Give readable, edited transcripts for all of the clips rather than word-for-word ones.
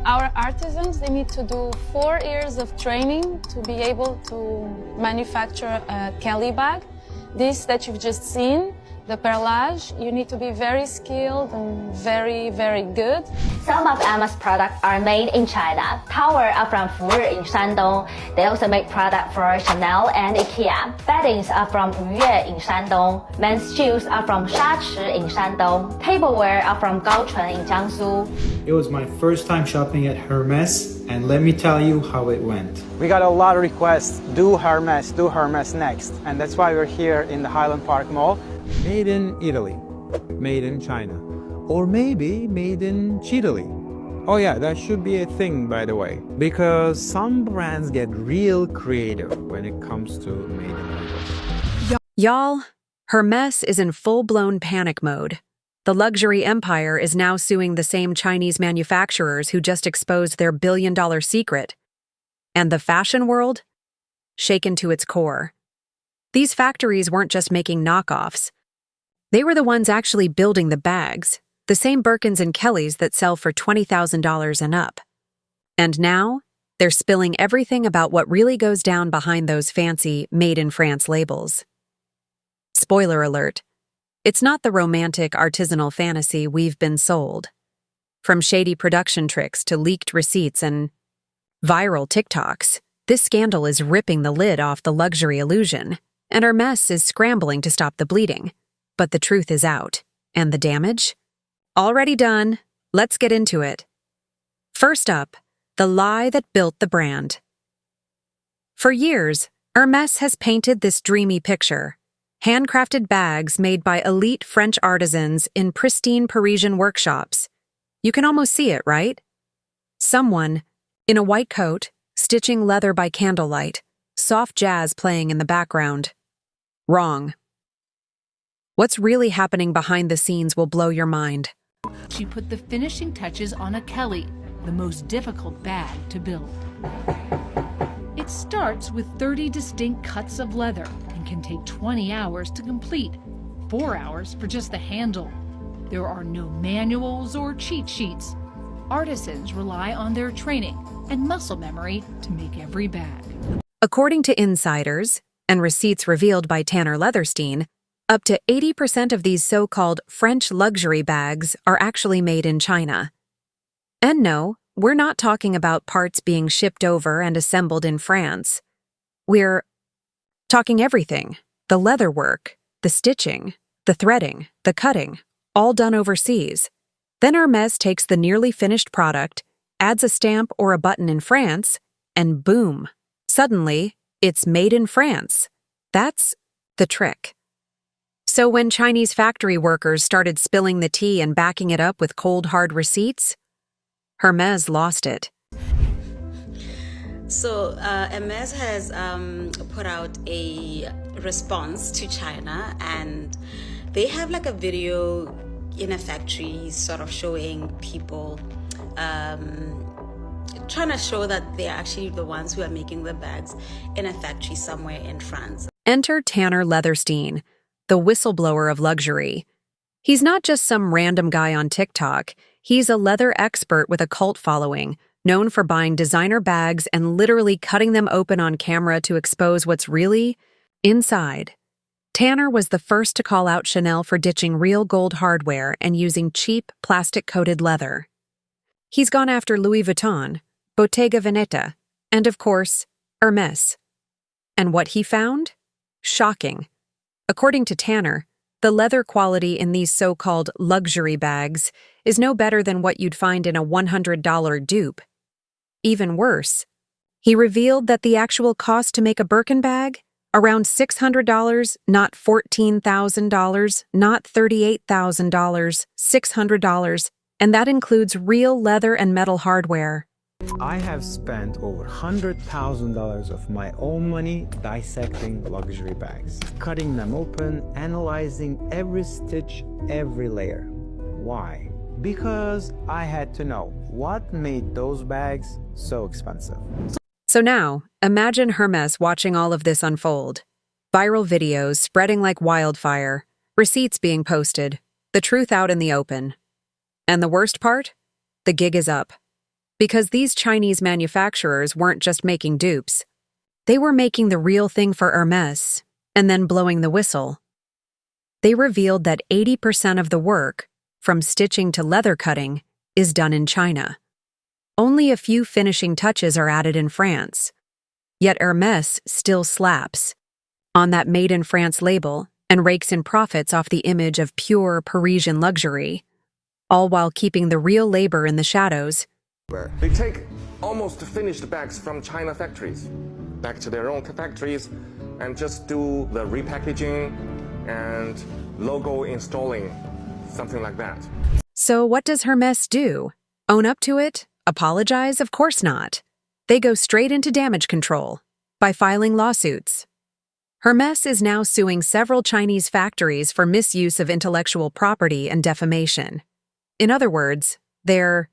Our artisans, they need to do 4 years of training to be able to manufacture a Kelly bag. This that you've just seen, the perlage, you need to be very skilled and very, very good. Some of Hermès products are made in China. Towels are from Fuyue in Shandong. They also make products for Chanel and IKEA. Beddings are from Yue in Shandong. Men's shoes are from Shachi in Shandong. Tableware are from Gaochun in Jiangsu. It was my first time shopping at Hermès, and let me tell you how it went. We got a lot of requests, do Hermès next. And that's why we're here in the Highland Park Mall. Made in Italy, made in China, or maybe made in Chile. Oh yeah, that should be a thing, by the way, because some brands get real creative when it comes to made in language. Y'all, Hermès is in full-blown panic mode. The luxury empire is now suing the same Chinese manufacturers who just exposed their billion-dollar secret. And the fashion world? Shaken to its core. These factories weren't just making knockoffs. They were the ones actually building the bags, the same Birkins and Kellys that sell for $20,000 and up. And now, they're spilling everything about what really goes down behind those fancy Made in France labels. Spoiler alert, it's not the romantic artisanal fantasy we've been sold. From shady production tricks to leaked receipts and viral TikToks, this scandal is ripping the lid off the luxury illusion, and Hermès is scrambling to stop the bleeding. But the truth is out. And the damage? Already done. Let's get into it. First up, the lie that built the brand. For years, Hermès has painted this dreamy picture. Handcrafted bags made by elite French artisans in pristine Parisian workshops. You can almost see it, right? Someone, in a white coat, stitching leather by candlelight, soft jazz playing in the background. Wrong. What's really happening behind the scenes will blow your mind. She put the finishing touches on a Kelly, the most difficult bag to build. It starts with 30 distinct cuts of leather and can take 20 hours to complete, 4 hours for just the handle. There are no manuals or cheat sheets. Artisans rely on their training and muscle memory to make every bag. According to insiders, and receipts revealed by Tanner Leatherstein, up to 80% of these so-called French luxury bags are actually made in China. And no, we're not talking about parts being shipped over and assembled in France. We're talking everything, the leather work, the stitching, the threading, the cutting, all done overseas. Then Hermès takes the nearly finished product, adds a stamp or a button in France, and boom, suddenly, it's made in France. That's the trick. So when Chinese factory workers started spilling the tea and backing it up with cold, hard receipts, Hermès lost it. So Hermès has put out a response to China, and they have like a video in a factory sort of showing people trying to show that they're actually the ones who are making the bags in a factory somewhere in France. Enter Tanner Leatherstein, the whistleblower of luxury. He's not just some random guy on TikTok. He's a leather expert with a cult following, known for buying designer bags and literally cutting them open on camera to expose what's really inside. Tanner was the first to call out Chanel for ditching real gold hardware and using cheap, plastic-coated leather. He's gone after Louis Vuitton, Bottega Veneta, and of course, Hermès. And what he found? Shocking. According to Tanner, the leather quality in these so-called luxury bags is no better than what you'd find in a $100 dupe. Even worse, he revealed that the actual cost to make a Birkin bag? Around $600, not $14,000, not $38,000, $600, and that includes real leather and metal hardware. I have spent over $100,000 of my own money dissecting luxury bags, cutting them open, analyzing every stitch, every layer. Why? Because I had to know what made those bags so expensive. So now, imagine Hermès watching all of this unfold. Viral videos spreading like wildfire, receipts being posted, the truth out in the open. And the worst part? The gig is up. Because these Chinese manufacturers weren't just making dupes. They were making the real thing for Hermès and then blowing the whistle. They revealed that 80% of the work, from stitching to leather cutting, is done in China. Only a few finishing touches are added in France. Yet Hermès still slaps on that Made in France label and rakes in profits off the image of pure Parisian luxury, all while keeping the real labor in the shadows. They take almost finished bags from China factories back to their own factories and just do the repackaging and logo installing, something like that. So what does Hermès do? Own up to it? Apologize? Of course not. They go straight into damage control by filing lawsuits. Hermès is now suing several Chinese factories for misuse of intellectual property and defamation. In other words, they're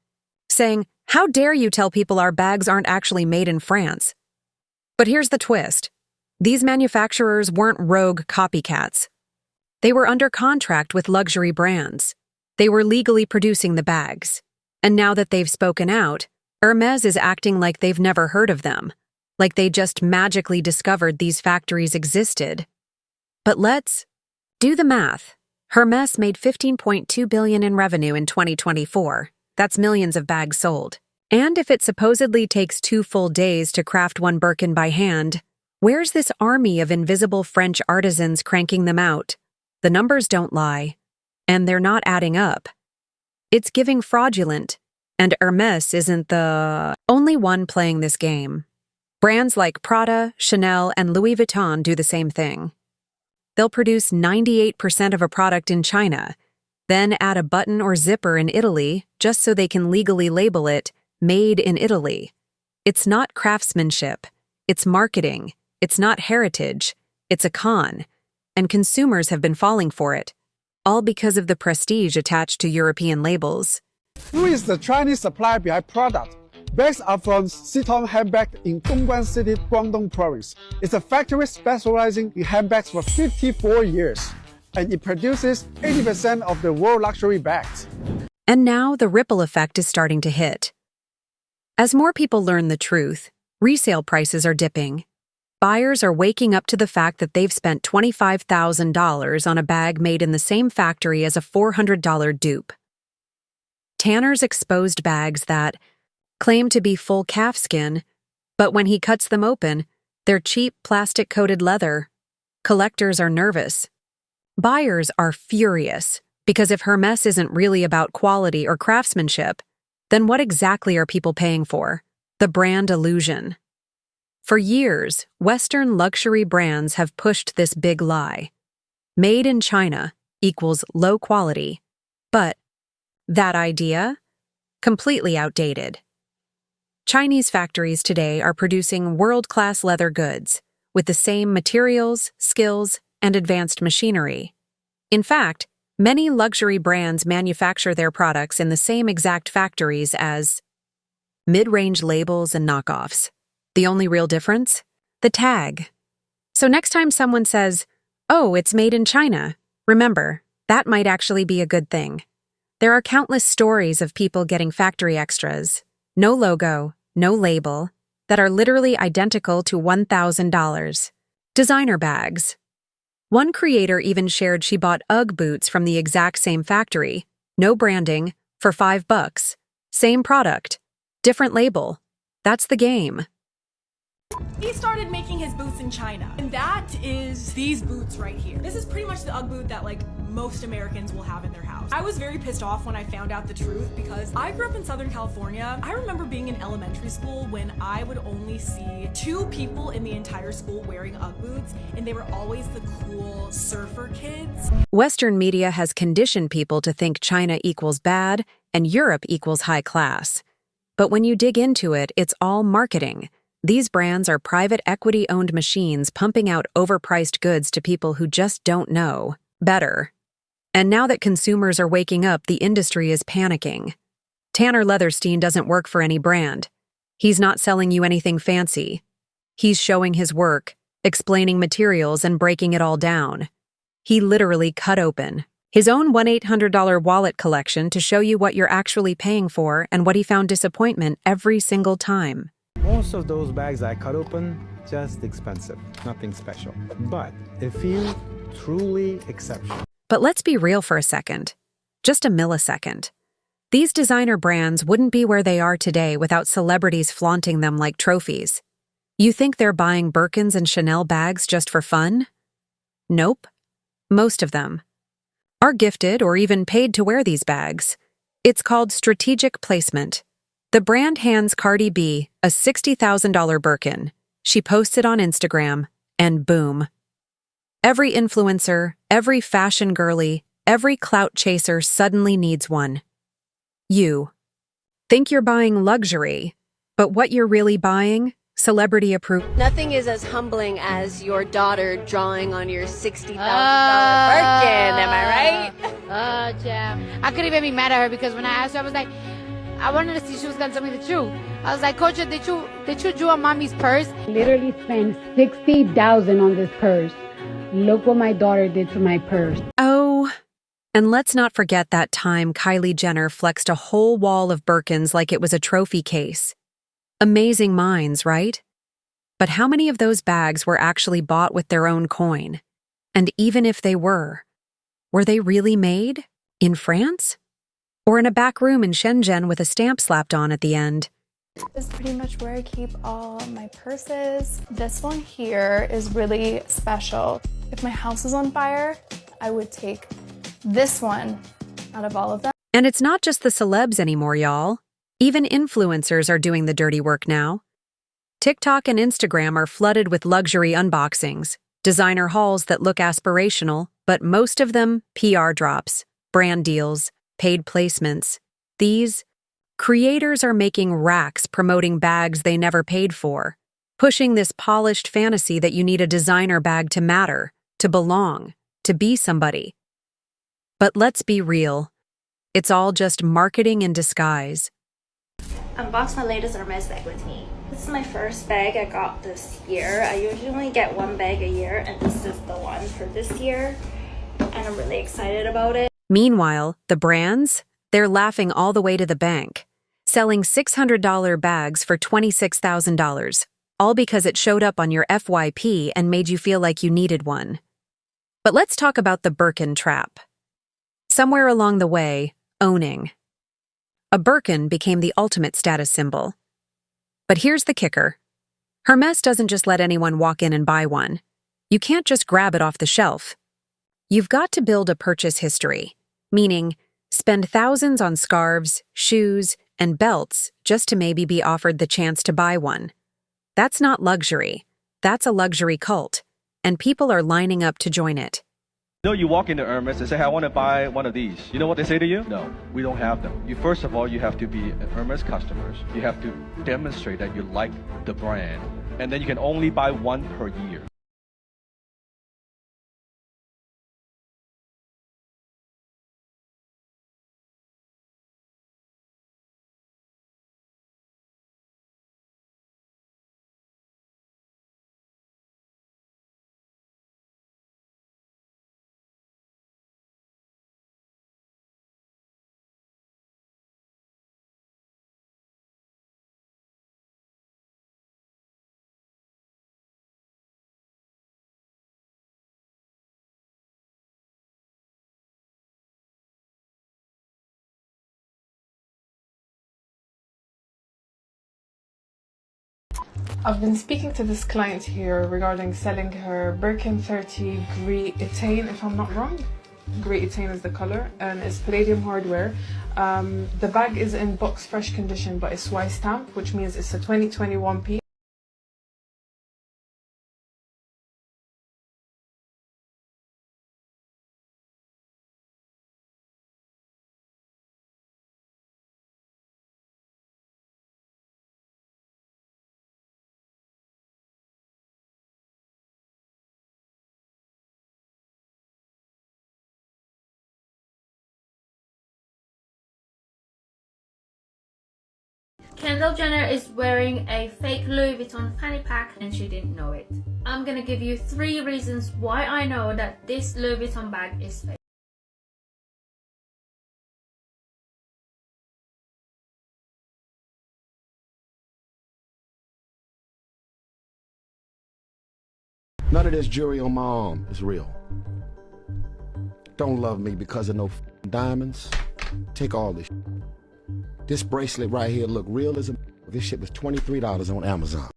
saying, "How dare you tell people our bags aren't actually made in France?" But here's the twist. These manufacturers weren't rogue copycats. They were under contract with luxury brands. They were legally producing the bags. And now that they've spoken out, Hermès is acting like they've never heard of them, like they just magically discovered these factories existed. But let's do the math. Hermès made $15.2 billion in revenue in 2024. That's millions of bags sold. And if it supposedly takes 2 full days to craft one Birkin by hand, where's this army of invisible French artisans cranking them out? The numbers don't lie, and they're not adding up. It's giving fraudulent, and Hermès isn't the only one playing this game. Brands like Prada, Chanel, and Louis Vuitton do the same thing. They'll produce 98% of a product in China, then add a button or zipper in Italy just so they can legally label it Made in Italy. It's not craftsmanship, it's marketing, it's not heritage, it's a con, and consumers have been falling for it, all because of the prestige attached to European labels. Who is the Chinese supplier behind product? Bags are from Sitong Handbag in Dongguan City, Guangdong Province. It's a factory specializing in handbags for 54 years, and it produces 80% of the world luxury bags. And now the ripple effect is starting to hit. As more people learn the truth, resale prices are dipping. Buyers are waking up to the fact that they've spent $25,000 on a bag made in the same factory as a $400 dupe. Tanner's exposed bags that claim to be full calfskin, but when he cuts them open, they're cheap plastic-coated leather. Collectors are nervous. Buyers are furious, because if Hermès isn't really about quality or craftsmanship, then what exactly are people paying for? The brand illusion. For years, Western luxury brands have pushed this big lie. Made in China equals low quality. But that idea? Completely outdated. Chinese factories today are producing world-class leather goods with the same materials, skills, and advanced machinery. In fact, many luxury brands manufacture their products in the same exact factories as mid-range labels and knockoffs. The only real difference? The tag. So next time someone says, "Oh, it's made in China," remember, that might actually be a good thing. There are countless stories of people getting factory extras, no logo, no label, that are literally identical to $1,000. Designer bags. One creator even shared she bought UGG boots from the exact same factory, no branding, for $5. Same product, different label. That's the game. He started making his boots in China, and that is these boots right here. This is pretty much the UGG boot that most Americans will have in their house. I was very pissed off when I found out the truth because I grew up in Southern California. I remember being in elementary school when I would only see 2 people in the entire school wearing UGG boots, and they were always the cool surfer kids. Western media has conditioned people to think China equals bad and Europe equals high class. But when you dig into it, it's all marketing. These brands are private equity-owned machines pumping out overpriced goods to people who just don't know better. And now that consumers are waking up, the industry is panicking. Tanner Leatherstein doesn't work for any brand. He's not selling you anything fancy. He's showing his work, explaining materials and breaking it all down. He literally cut open, His own $1-800 wallet collection to show you what you're actually paying for and what he found disappointment every single time. Most of those bags I cut open, just expensive, nothing special. But a few truly exceptional. But let's be real for a second. Just a millisecond. These designer brands wouldn't be where they are today without celebrities flaunting them like trophies. You think they're buying Birkins and Chanel bags just for fun? Nope. Most of them are gifted or even paid to wear these bags. It's called strategic placement. The brand hands Cardi B a $60,000 Birkin. She posts it on Instagram, and boom. Every influencer, every fashion girly, every clout chaser suddenly needs one. You think you're buying luxury, but what you're really buying? Celebrity approved. Nothing is as humbling as your daughter drawing on your $60,000 Birkin, am I right? Yeah. I couldn't even be mad at her because when I asked her, I was like, I wanted to see if she was gonna tell me the truth. I was like, Coach, did you draw on mommy's purse? Literally spent $60,000 on this purse. Look what my daughter did to my purse. Oh, and let's not forget that time Kylie Jenner flexed a whole wall of Birkins like it was a trophy case. Amazing minds, right? But how many of those bags were actually bought with their own coin? And even if they were they really made in France? Or in a back room in Shenzhen with a stamp slapped on at the end? This is pretty much where I keep all my purses. This one here is really special. If my house is on fire, I would take this one out of all of them. And it's not just the celebs anymore, y'all. Even influencers are doing the dirty work now. TikTok and Instagram are flooded with luxury unboxings, designer hauls that look aspirational, but most of them PR drops, brand deals, paid placements. These creators are making racks promoting bags they never paid for, pushing this polished fantasy that you need a designer bag to matter, to belong, to be somebody. But let's be real. It's all just marketing in disguise. Unbox my latest Hermès bag with me. This is my first bag I got this year. I usually get one bag a year, and this is the one for this year, and I'm really excited about it. Meanwhile, the brands, they're laughing all the way to the bank, selling $600 bags for $26,000, all because it showed up on your FYP and made you feel like you needed one. But let's talk about the Birkin trap. Somewhere along the way, owning. A Birkin became the ultimate status symbol. But here's the kicker. Hermès doesn't just let anyone walk in and buy one. You can't just grab it off the shelf. You've got to build a purchase history, meaning spend thousands on scarves, shoes, and belts just to maybe be offered the chance to buy one. That's not luxury. That's a luxury cult, and people are lining up to join it. You know, you walk into Hermès and say, hey, I want to buy one of these. You know what they say to you? No, we don't have them. First of all, you have to be an Hermès customers. You have to demonstrate that you like the brand. And then you can only buy one per year. I've been speaking to this client here regarding selling her Birkin 30 Gris Etane, if I'm not wrong. Gris Etane is the color, and it's palladium hardware. The bag is in box fresh condition, but it's Y stamp, which means it's a 2021 piece. Kendall Jenner is wearing a fake Louis Vuitton fanny pack and she didn't know it. I'm gonna give you 3 reasons why I know that this Louis Vuitton bag is fake. None of this jewelry on my arm is real. Don't love me because of no diamonds. Take all this. This bracelet right here look real as a. This shit was $23 on Amazon.